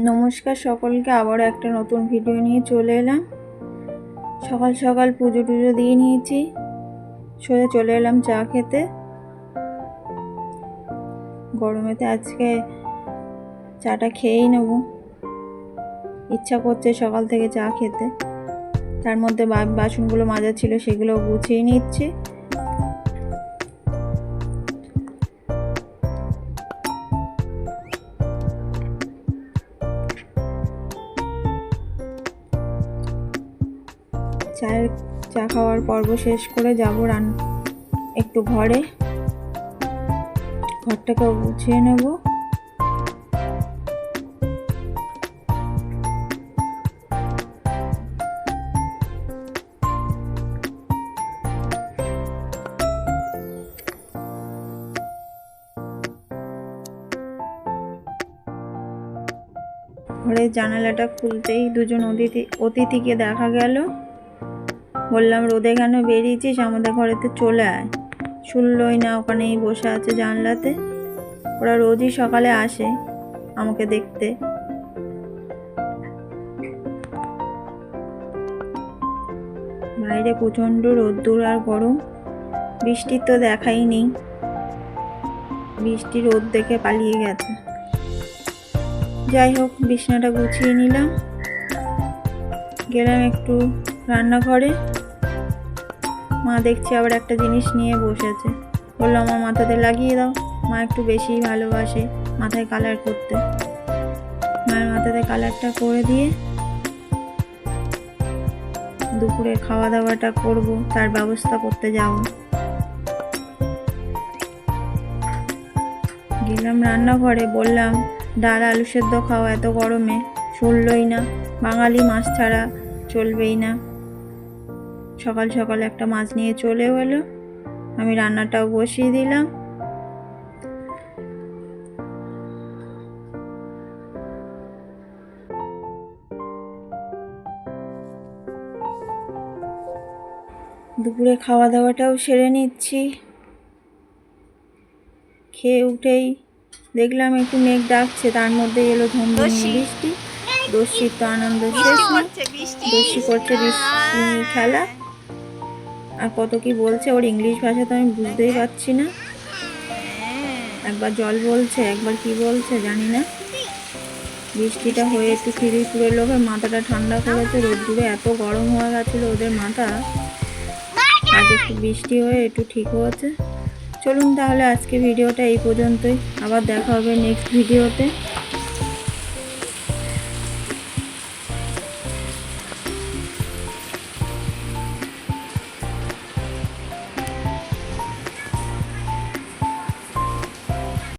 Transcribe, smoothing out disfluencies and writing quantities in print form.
নমস্কার সকলকে, আবারও একটা নতুন ভিডিও নিয়ে চলে এলাম। সকাল সকাল পুজো টুজো দিয়ে নিয়েছি, সোজা চলে এলাম চা খেতে। গরমেতে আজকে চাটা খেয়েই নেব, ইচ্ছা করছে সকাল থেকে চা খেতে। তার মধ্যে বাসনগুলো মাজা ছিল, সেগুলো গুছিয়ে নিচ্ছি। চা খাওয়ার পর্ব শেষ করে যাব একটু ঘরটাকে গুছিয়ে নেব। ঘরের জানালাটা খুলতেই দুজন অতিথিকে দেখা গেল। বললাম, রোদে কেন বেরিয়েছিস, আমাদের ঘরেতে চলে আয়। শুনলই না, ওখানেই বসে আছে জানলাতে। ওরা রোজই সকালে আসে আমাকে দেখতে। বাইরে প্রচণ্ড রোদ্দুর আর গরম, বৃষ্টির তো দেখাই নেই। বৃষ্টি রোদ দেখে পালিয়ে গেছে। যাই হোক, বিছানাটা গুছিয়ে নিলাম, গেলাম একটু রান্নাঘরে। মা দেখছি আবার একটা জিনিস নিয়ে বসেছে। বললো, আমার মাথাতে লাগিয়ে দাও। মা একটু বেশি ভালোবাসে মাথায় কালার করতে। মায়ের মাথাতে কালারটা করে দিয়ে দুপুরে খাওয়া দাওয়াটা করব, তার ব্যবস্থা করতে যাব। গেলাম রান্নাঘরে, বললাম ডাল আলু সেদ্ধ খাও এত গরমে। শুনলই না, বাঙালি মাছ ছাড়া চলবেই না। সকাল সকাল একটা মাছ নিয়ে চলেও এলো। আমি রান্নাটাও বসিয়ে দিলাম। দুপুরে খাওয়া দাওয়াটাও সেরে নিচ্ছি। খেয়ে উঠেই দেখলাম একটু মেঘ ডাকছে, তার মধ্যে এলো ঝমঝমিয়ে বৃষ্টি। দস্যির তো আনন্দ শেষ না। দস্যি করছে বৃষ্টি খেলা, আর কত কি বলছে। ওর ইংলিশ ভাষা তো আমি বুঝতেই পারছি না। একবার জল বলছে, একবার কি বলছে জানি না। বৃষ্টিটা হয়ে একটু খিরিপুরের লোভে মাথাটা ঠান্ডা করেছে। রোদ্দুরে এত গরম হয়ে গেছিল ওদের মাথা, আজ একটু বৃষ্টি হয়ে একটু ঠিক হয়েছে। চলুন তাহলে আজকে ভিডিওটা এই পর্যন্তই, আবার দেখা হবে নেক্সট ভিডিওতে।